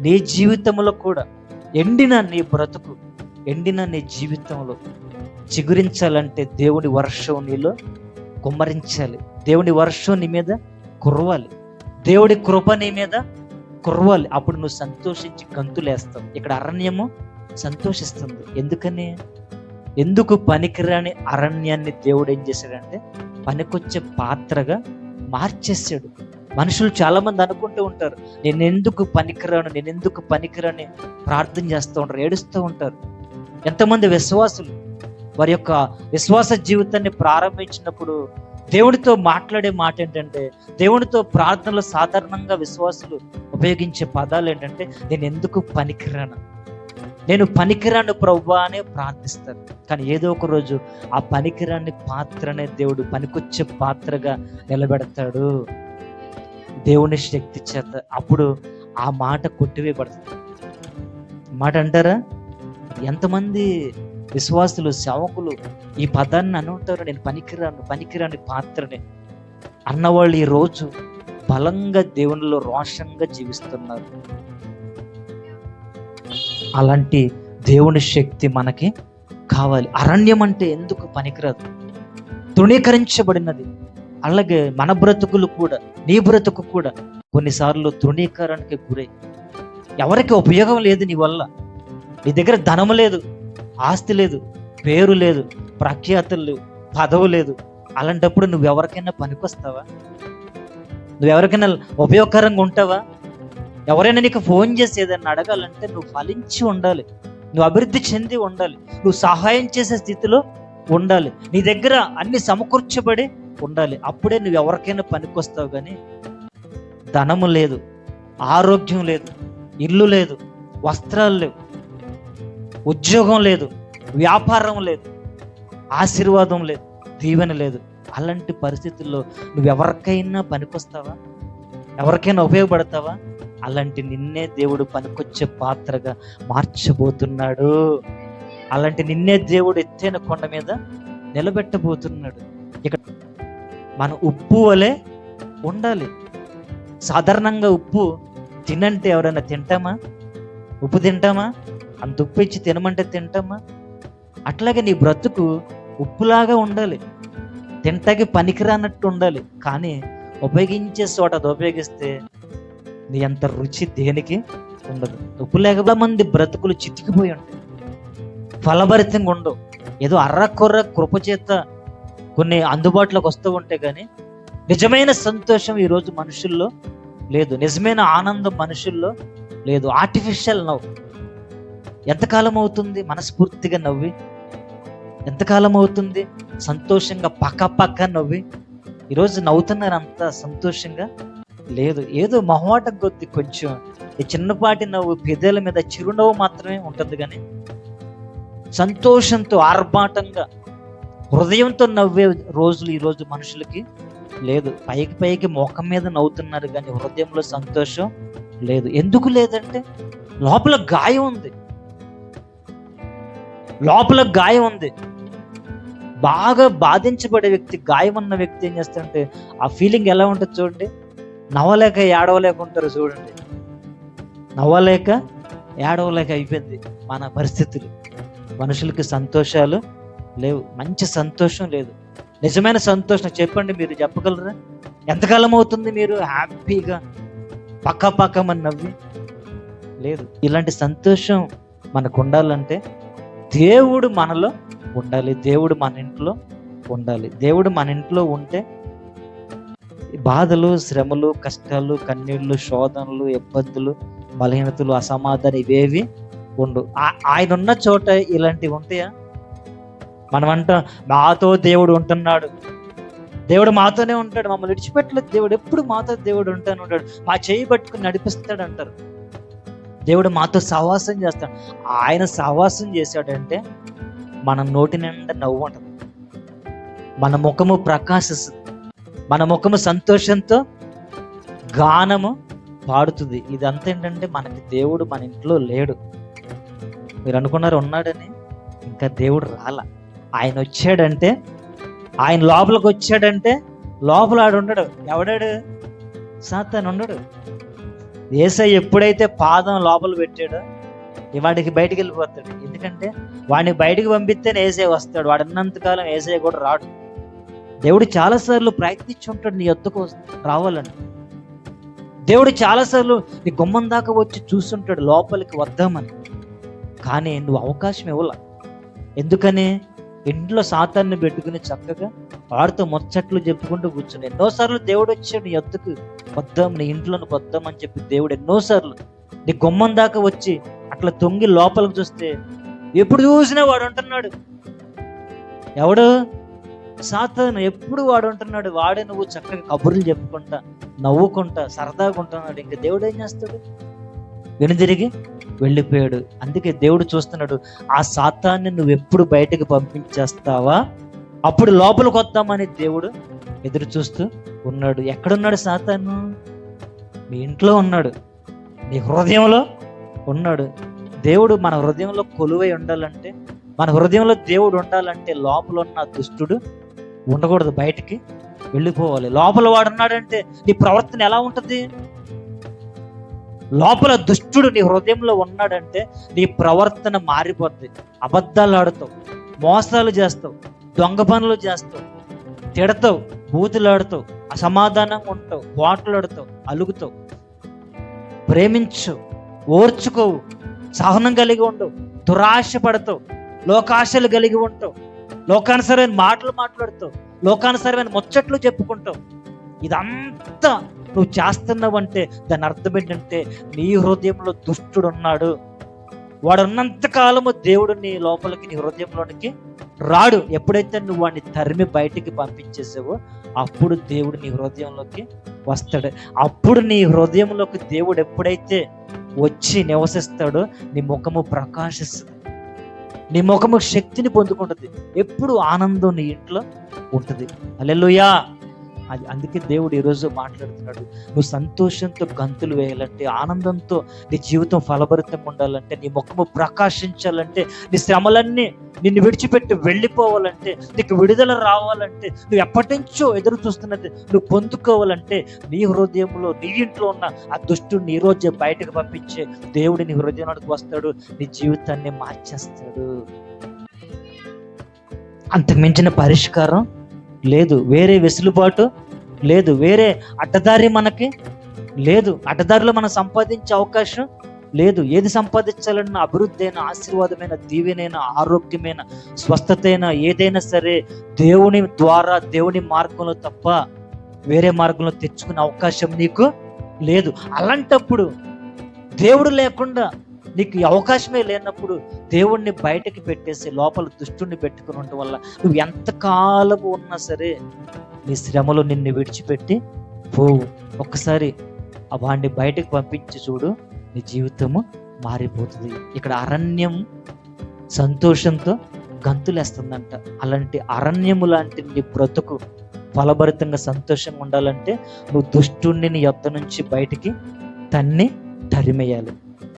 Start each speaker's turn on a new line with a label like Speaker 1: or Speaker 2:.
Speaker 1: నీ జీవితంలో కూడా ఎండిన నీ బ్రతుకు, ఎండిన నీ జీవితంలో చిగురించాలంటే దేవుని వర్షం నీలో కుమ్మరించాలి. దేవుని వర్షం నీ మీద కురవాలి. దేవుడి కృప నీ మీద కురవాలి. అప్పుడు నువ్వు సంతోషించి గంతులేస్తావు. ఇక్కడ అరణ్యము సంతోషిస్తుంది. ఎందుకని? ఎందుకు పనికిరాని అరణ్యాన్ని దేవుడు ఏం చేశాడంటే పనికొచ్చే పాత్రగా మార్చేసాడు. మనుషులు చాలా మంది అనుకుంటూ ఉంటారు, నేనెందుకు పనికిరాని ప్రార్థన చేస్తూ ఉంటారు, ఏడుస్తూ ఉంటారు. ఎంతమంది విశ్వాసులు వారి యొక్క విశ్వాస జీవితాన్ని ప్రారంభించినప్పుడు దేవుడితో మాట్లాడే మాట ఏంటంటే, దేవుడితో ప్రార్థనలు సాధారణంగా విశ్వాసులు ఉపయోగించే పదాలు ఏంటంటే, నేను పనికిరాను ప్రభువా అనే ప్రార్థిస్తారు. కానీ ఏదో ఒక రోజు ఆ పనికిరాని పాత్రనే దేవుడు పనికొచ్చే పాత్రగా నిలబెడతాడు దేవుని శక్తి చేత. అప్పుడు ఆ మాట కొట్టివేయబడుతుంది. మాట అంటారా? ఎంతమంది విశ్వాసులు, సేవకులు ఈ పదాన్ని అని ఉంటారు, నేను పనికిరాని పాత్రని అన్నవాళ్ళు ఈ రోజు బలంగా దేవునిలో రోషంగా జీవిస్తున్నారు. అలాంటి దేవుని శక్తి మనకి కావాలి. అరణ్యం అంటే ఎందుకు పనికిరాదు, తృణీకరించబడినది. అలాగే మన బ్రతుకులు కూడా, నీ బ్రతుకు కూడా కొన్నిసార్లు తృణీకరణకి గురై ఎవరికి ఉపయోగం లేదు. నీ వల్ల నీ దగ్గర ధనము లేదు, ఆస్తి లేదు, పేరు లేదు, ప్రఖ్యాతులు లేవు, పదవు లేదు. అలాంటప్పుడు నువ్వెవరికైనా పనికొస్తావా? నువ్వెవరికైనా ఉపయోగకరంగా ఉంటావా? ఎవరైనా నీకు ఫోన్ చేసి ఏదైనా అడగాలంటే నువ్వు ఫలించి ఉండాలి, నువ్వు అభివృద్ధి చెంది ఉండాలి, నువ్వు సహాయం చేసే స్థితిలో ఉండాలి, నీ దగ్గర అన్ని సమకూర్చబడి ఉండాలి. అప్పుడే నువ్వు ఎవరికైనా పనికొస్తావు. కానీ ధనము లేదు, ఆరోగ్యం లేదు, ఇల్లు లేదు, వస్త్రాలు లేవు, ఉద్యోగం లేదు, వ్యాపారం లేదు, ఆశీర్వాదం లేదు, దీవెన లేదు. అలాంటి పరిస్థితుల్లో నువ్వెవరికైనా పనికొస్తావా? ఎవరికైనా ఉపయోగపడతావా? అలాంటి నిన్నే దేవుడు పనికొచ్చే పాత్రగా మార్చబోతున్నాడు. అలాంటి నిన్నే దేవుడు ఎత్తైన కొండ మీద నిలబెట్టబోతున్నాడు. ఇక్కడ మన ఉప్పు వలె ఉండాలి. సాధారణంగా ఉప్పు తినంటే ఎవరైనా తింటామా? ఉప్పు తింటామా? అంత ఉప్పు ఇచ్చి తినమంటే తింటామా? అట్లాగే నీ బ్రతుకు ఉప్పులాగా ఉండాలి, తింటాకి పనికిరానట్టు ఉండాలి. కానీ ఉపయోగించే చోట అది ఉపయోగిస్తే నీ అంత రుచి దేనికి ఉండదు. ఉప్పు లేక మంది బ్రతుకులు చితికిపోయి ఉంటాయి, ఫలభరితంగా ఉండవు. ఏదో అర్రకొర్ర కృపచేత కొన్ని అందుబాటులోకి వస్తూ ఉంటాయి. కానీ నిజమైన సంతోషం ఈరోజు మనుషుల్లో లేదు, నిజమైన ఆనందం మనుషుల్లో లేదు. ఆర్టిఫిషియల్ నవ్వు. ఎంతకాలం అవుతుంది మనస్ఫూర్తిగా నవ్వి? ఎంతకాలం అవుతుంది సంతోషంగా పక్క నవ్వి? ఈరోజు నవ్వుతున్నారు అంత సంతోషంగా లేదు. ఏదో మొహమాట కొద్ది కొంచెం ఈ చిన్నపాటి నవ్వు, పెదల మీద చిరునవ్వు మాత్రమే ఉంటుంది. కానీ సంతోషంతో ఆర్భాటంగా హృదయంతో నవ్వే రోజులు ఈరోజు మనుషులకి లేదు. పైకి ముఖం మీద నవ్వుతున్నారు కానీ హృదయంలో సంతోషం లేదు. ఎందుకు లేదంటే లోపల గాయం ఉంది, బాగా బాధించబడే వ్యక్తి, గాయం ఉన్న వ్యక్తి ఏం చేస్తాడంటే ఆ ఫీలింగ్ ఎలా ఉంటుంది చూడండి. నవ్వలేక ఏడవలేక ఉంటారు చూడండి. నవ్వలేక ఏడవలేక అయిపోయింది మన పరిస్థితులు. మనుషులకి సంతోషాలు లేవు, మంచి సంతోషం లేదు. నిజమైన సంతోషం చెప్పండి, మీరు చెప్పగలరా? ఎంతకాలం అవుతుంది మీరు హ్యాపీగా పక్కమని నవ్వి? లేదు. ఇలాంటి సంతోషం మనకు ఉండాలంటే దేవుడు మనలో ఉండాలి, దేవుడు మన ఇంట్లో ఉండాలి. దేవుడు మన ఇంట్లో ఉంటే బాధలు, శ్రమలు, కష్టాలు, కన్నీళ్లు, శోధనలు, ఇబ్బందులు, బలహీనతలు, అసమాధానం ఇవేవి ఉండు. ఆయన ఉన్న చోట ఇలాంటివి ఉంటాయా? మనం అంటాం మాతో దేవుడు ఉంటున్నాడు, దేవుడు మాతోనే ఉంటాడు, మమ్మల్ని విడిచిపెట్టలేదు దేవుడు, ఎప్పుడు మాతో దేవుడు ఉంటాను ఉంటాడు, మా చేయి పట్టుకుని నడిపిస్తాడు అంటారు. దేవుడు మాతో సహవాసం చేస్తాడు. ఆయన సహవాసం చేశాడంటే మన నోటి నిండా నవ్వు ఉంటుంది, మన ముఖము ప్రకాశిస్తుంది, మన ముఖము సంతోషంతో గానము పాడుతుంది. ఇదంతా ఏంటంటే మనకి దేవుడు మన ఇంట్లో లేడు. మీరు అనుకున్నారు ఉన్నాడని, ఇంకా దేవుడు రాలా. ఆయన వచ్చాడంటే, ఆయన లోపలికి వచ్చాడంటే లోపల ఆడు ఉండడు. ఎవడాడు? సాతాను ఉండడు. యేసయ్య ఎప్పుడైతే పాదం లోపల పెట్టాడో వాడికి బయటికి వెళ్ళిపోతాడు. ఎందుకంటే వాడిని బయటికి పంపిస్తేనే యేసయ్య వస్తాడు. వాడు ఉన్నంతకాలం యేసయ్య కూడా రాడు. దేవుడు చాలాసార్లు ప్రయత్నించి ఉంటాడు నీ యొద్దకు రావాలని. దేవుడు చాలాసార్లు నీ గుమ్మం దాకా వచ్చి చూస్తుంటాడు లోపలికి వద్దామని. కానీ నువ్వు అవకాశం ఇవ్వాల. ఎందుకని? ఇంట్లో సాతాన్ని పెట్టుకుని చక్కగా వాడితో ముచ్చట్లు చెప్పుకుంటూ కూర్చుని ఎన్నోసార్లు దేవుడు వచ్చాడు నీ యొద్దకు వద్దాం, నీ ఇంట్లోకి వద్దాం అని చెప్పి దేవుడు ఎన్నోసార్లు నీ గుమ్మం దాకా వచ్చి అట్లా తొంగి లోపలికి చూస్తే ఎప్పుడు చూసినా వాడు ఉంటున్నాడు. ఎవడు? సాతాను. ఎప్పుడు వాడు ఉంటున్నాడు. వాడే నువ్వు చక్కగా కబుర్లు చెప్పుకుంటా నవ్వుకుంటా సరదాగా ఉంటున్నాడు. ఇంకా దేవుడు ఏం చేస్తాడు? వెనుదిరిగి వెళ్ళిపోయాడు. అందుకే దేవుడు చూస్తున్నాడు, ఆ సాతాన్ని నువ్వు ఎప్పుడు బయటకు పంపించేస్తావా అప్పుడు లోపలికి వద్దామని దేవుడు ఎదురు చూస్తూ ఉన్నాడు. ఎక్కడున్నాడు సాతాను? మీ ఇంట్లో ఉన్నాడు, నీ హృదయంలో ఉన్నాడు. దేవుడు మన హృదయంలో కొలువై ఉండాలంటే, మన హృదయంలో దేవుడు ఉండాలంటే లోపల ఉన్న దుష్టుడు ఉండకూడదు, బయటికి వెళ్ళిపోవాలి. లోపల వాడు ఉన్నాడంటే నీ ప్రవర్తన ఎలా ఉంటుంది? లోపల దుష్టుడు నీ హృదయంలో ఉన్నాడంటే నీ ప్రవర్తన మారిపోద్ది. అబద్ధాలు ఆడుతావు, మోసాలు చేస్తావు, దొంగ పనులు చేస్తావు, తిడతావు, బూతులాడుతావు, అసమాధానంగా ఉంటావు, పోట్లాడుతావు, అలుగుతావు, ప్రేమించు, ఓర్చుకోవు, సహనం కలిగి ఉండవు, దురాశ పడతావు, లోకాశలు కలిగి ఉంటావు, లోకానుసరమైన మాటలు మాట్లాడుతావు, లోకానుసరమైన ముచ్చట్లు చెప్పుకుంటావు. ఇదంతా నువ్వు చేస్తున్నావంటే దాని అర్థం ఏంటంటే నీ హృదయంలో దుష్టుడు ఉన్నాడు. వాడు ఉన్నంత కాలము దేవుడు నీ లోపలికి నీ హృదయంలోనికి రాడు. ఎప్పుడైతే నువ్వు వాడిని తరిమి బయటికి పంపించేసావో అప్పుడు దేవుడు నీ హృదయంలోకి వస్తాడు. అప్పుడు నీ హృదయంలోకి దేవుడు ఎప్పుడైతే వచ్చి నివసిస్తాడో నీ ముఖము ప్రకాశిస్తుంది, నీ ముఖము శక్తిని పొందుకుంటుంది, ఎప్పుడు ఆనందం నీ ఇంట్లో ఉంటుంది. హల్లెలూయా. అది అందుకే దేవుడు ఈరోజు మాట్లాడుతున్నాడు, నువ్వు సంతోషంతో గంతులు వేయాలంటే, ఆనందంతో నీ జీవితం ఫలభరితంగా ఉండాలంటే, నీ ముఖము ప్రకాశించాలంటే, నీ శ్రమలన్నీ నిన్ను విడిచిపెట్టి వెళ్ళిపోవాలంటే, నీకు విడుదల రావాలంటే, నువ్వు ఎప్పటి నుంచో ఎదురు చూస్తున్నది నువ్వు పొందుకోవాలంటే, నీ హృదయంలో నీ ఇంట్లో ఉన్న ఆ దుష్టుడిని ఈ రోజే బయటకు పంపించే దేవుడు నీ హృదయంలోకి వస్తాడు, నీ జీవితాన్ని మార్చేస్తాడు. అంతకు మించిన పరిష్కారం లేదు, వేరే వెసులుబాటు లేదు, వేరే అడ్డదారి మనకి లేదు, అడ్డదారిలో మనం సంపాదించే అవకాశం లేదు. ఏది సంపాదించాలన్నా అభివృద్ధి అయినా, ఆశీర్వాదమైన, దీవెనైనా, ఆరోగ్యమైన, స్వస్థత అయినా, ఏదైనా సరే దేవుని ద్వారా, దేవుని మార్గంలో తప్ప వేరే మార్గంలో తెచ్చుకునే అవకాశం నీకు లేదు. అలాంటప్పుడు దేవుడు లేకుండా నీకు అవకాశమే లేనప్పుడు దేవుణ్ణి బయటకి పెట్టేసి లోపల దుష్టుని పెట్టుకుని ఉండటం వల్ల నువ్వు ఎంతకాలము ఉన్నా సరే నీ శ్రమలో నిన్ను విడిచిపెట్టి పోవు. ఒక్కసారి వాడిని బయటకు పంపించి చూడు, నీ జీవితము మారిపోతుంది. ఇక్కడ అరణ్యం సంతోషంతో గంతులేస్తుందంట. అలాంటి అరణ్యము లాంటి నీ బ్రతుకు ఫలభరితంగా సంతోషంగా ఉండాలంటే నువ్వు దుష్టుణ్ణి నీ యొద్ద నుంచి బయటికి తరిమేయాలి.